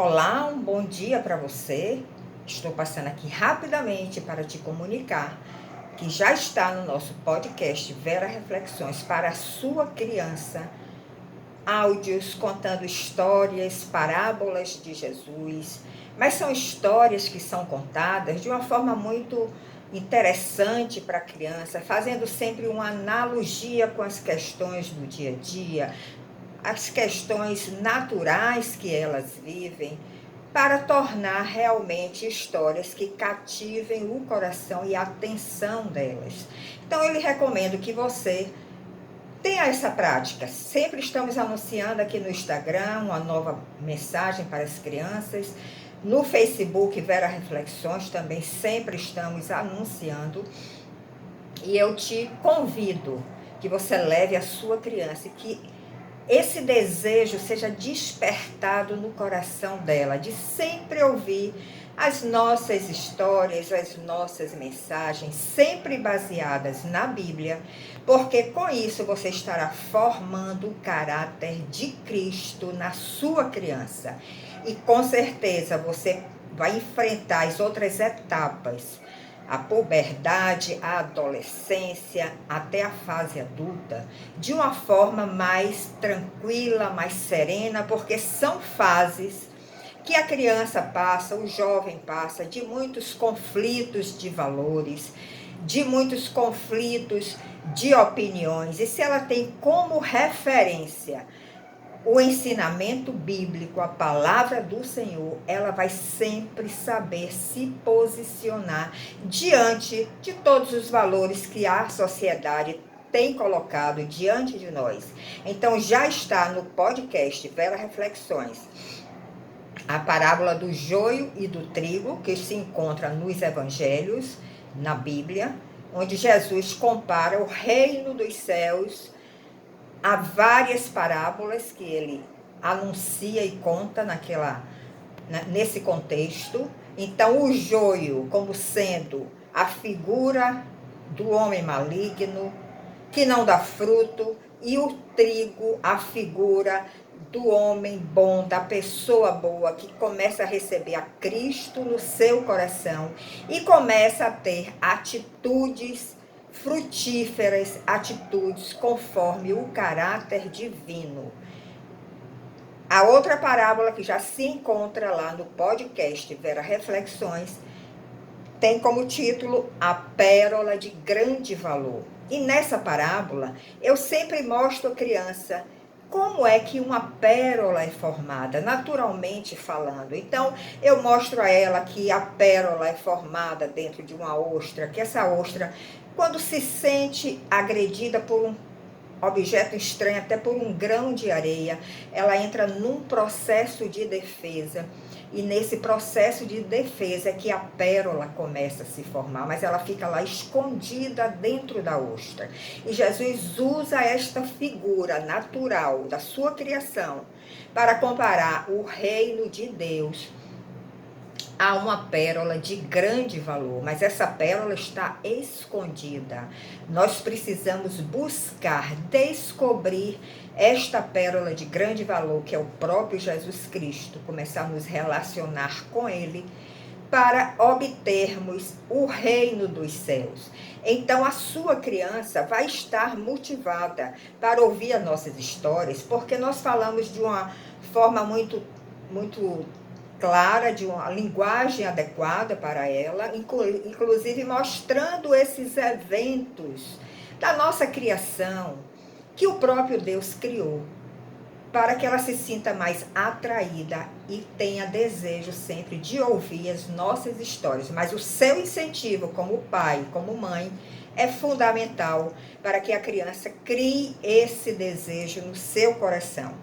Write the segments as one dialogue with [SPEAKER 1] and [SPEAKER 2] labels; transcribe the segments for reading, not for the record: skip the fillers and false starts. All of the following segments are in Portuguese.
[SPEAKER 1] Olá, um bom dia para você. Estou passando aqui rapidamente para te comunicar que já está no nosso podcast Vera Reflexões para a sua criança, áudios contando histórias, parábolas de Jesus, mas são histórias que são contadas de uma forma muito interessante para a criança, fazendo sempre uma analogia com as questões do dia a dia, as questões naturais que elas vivem, para tornar realmente histórias que cativem o coração e a atenção delas. Então, eu lhe recomendo que você tenha essa prática. Sempre estamos anunciando aqui no Instagram uma nova mensagem para as crianças. No Facebook, Vera Reflexões, também sempre estamos anunciando. E eu te convido que você leve a sua criança e que esse desejo seja despertado no coração dela, de sempre ouvir as nossas histórias, as nossas mensagens, sempre baseadas na Bíblia, porque com isso você estará formando o caráter de Cristo na sua criança. E com certeza você vai enfrentar as outras etapas, a puberdade, a adolescência, até a fase adulta, de uma forma mais tranquila, mais serena, porque são fases que a criança passa, o jovem passa, de muitos conflitos de valores, de muitos conflitos de opiniões. E se ela tem como referência o ensinamento bíblico, a palavra do Senhor, ela vai sempre saber se posicionar diante de todos os valores que a sociedade tem colocado diante de nós. Então já está no podcast Vera Reflexões a parábola do joio e do trigo, que se encontra nos evangelhos, na Bíblia, onde Jesus compara o reino dos céus. Há várias parábolas que ele anuncia e conta nesse contexto. Então, o joio como sendo a figura do homem maligno, que não dá fruto, e o trigo, a figura do homem bom, da pessoa boa, que começa a receber a Cristo no seu coração e começa a ter atitudes frutíferas, atitudes conforme o caráter divino. A outra parábola que já se encontra lá no podcast Vera Reflexões tem como título A Pérola de Grande Valor. E nessa parábola eu sempre mostro à criança como é que uma pérola é formada, naturalmente falando. Então, eu mostro a ela que a pérola é formada dentro de uma ostra, que essa ostra, quando se sente agredida por um objeto estranho, até por um grão de areia, ela entra num processo de defesa. E nesse processo de defesa é que a pérola começa a se formar, mas ela fica lá escondida dentro da ostra. E Jesus usa esta figura natural da sua criação para comparar o reino de Deus a uma pérola de grande valor, mas essa pérola está escondida. Nós precisamos buscar, descobrir esta pérola de grande valor, que é o próprio Jesus Cristo, começar a nos relacionar com Ele, para obtermos o reino dos céus. Então, a sua criança vai estar motivada para ouvir as nossas histórias, porque nós falamos de uma forma muito clara, de uma linguagem adequada para ela, inclusive mostrando esses eventos da nossa criação, que o próprio Deus criou, para que ela se sinta mais atraída e tenha desejo sempre de ouvir as nossas histórias. Mas o seu incentivo como pai, como mãe, é fundamental para que a criança crie esse desejo no seu coração.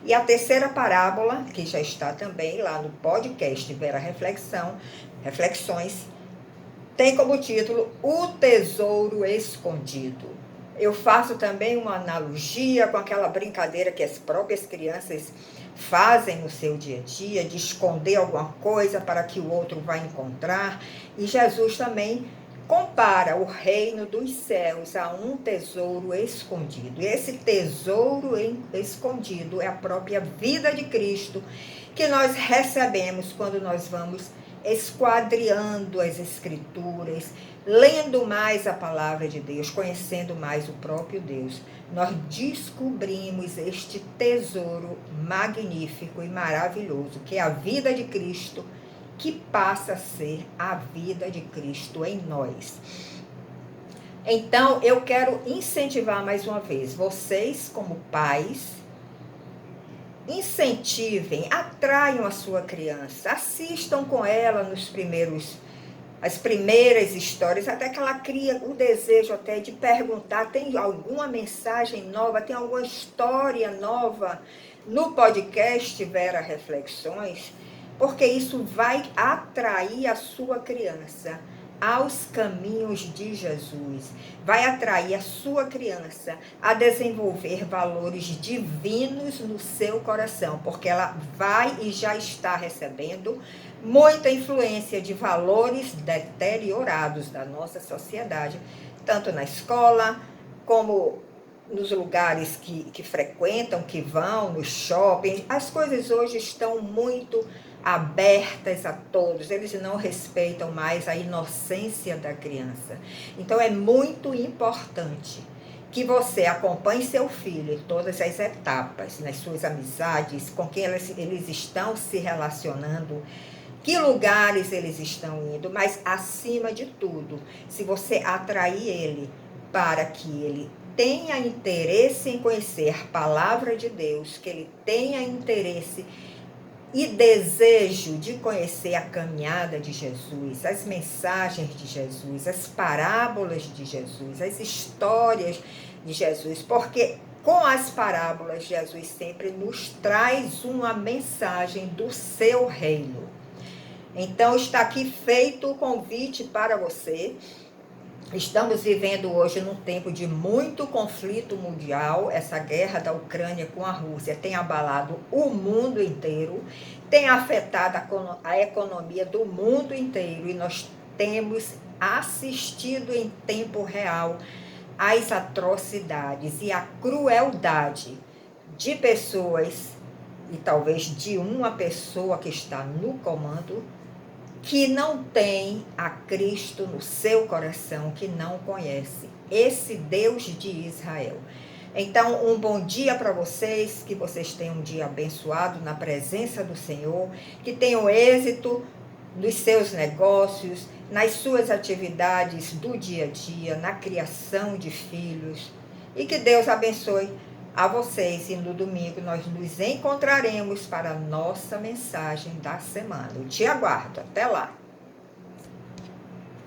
[SPEAKER 1] E a terceira parábola, que já está também lá no podcast Vera Reflexões, tem como título O Tesouro Escondido. Eu faço também uma analogia com aquela brincadeira que as próprias crianças fazem no seu dia a dia, de esconder alguma coisa para que o outro vá encontrar. E Jesus também compara o reino dos céus a um tesouro escondido. E esse tesouro escondido é a própria vida de Cristo, que nós recebemos quando nós vamos esquadriando as Escrituras, lendo mais a palavra de Deus, conhecendo mais o próprio Deus. Nós descobrimos este tesouro magnífico e maravilhoso, que é a vida de Cristo, que passa a ser a vida de Cristo em nós. Então, eu quero incentivar mais uma vez, vocês como pais, incentivem, atraiam a sua criança, assistam com ela as primeiras histórias, até que ela cria o desejo até de perguntar, tem alguma mensagem nova, tem alguma história nova no podcast Vera Reflexões, porque isso vai atrair a sua criança aos caminhos de Jesus, vai atrair a sua criança a desenvolver valores divinos no seu coração, porque ela vai e já está recebendo muita influência de valores deteriorados da nossa sociedade, tanto na escola, como nos lugares que frequentam, que vão, nos shoppings. As coisas hoje estão muito abertas a todos, eles não respeitam mais a inocência da criança. Então é muito importante que você acompanhe seu filho em todas as etapas, nas suas amizades, com quem eles estão se relacionando, que lugares eles estão indo, mas acima de tudo, se você atrair ele para que ele tenha interesse em conhecer a palavra de Deus, que ele tenha interesse e desejo de conhecer a caminhada de Jesus, as mensagens de Jesus, as parábolas de Jesus, as histórias de Jesus, porque com as parábolas Jesus sempre nos traz uma mensagem do seu reino. Então está aqui feito o convite para você. Estamos vivendo hoje num tempo de muito conflito mundial. Essa guerra da Ucrânia com a Rússia tem abalado o mundo inteiro, tem afetado a economia do mundo inteiro, e nós temos assistido em tempo real às atrocidades e à crueldade de pessoas, e talvez de uma pessoa que está no comando, que não tem a Cristo no seu coração, que não conhece esse Deus de Israel. Então, um bom dia para vocês, que vocês tenham um dia abençoado na presença do Senhor, que tenham êxito nos seus negócios, nas suas atividades do dia a dia, na criação de filhos, e que Deus abençoe a vocês. E no domingo nós nos encontraremos para a nossa mensagem da semana. Eu te aguardo. Até lá!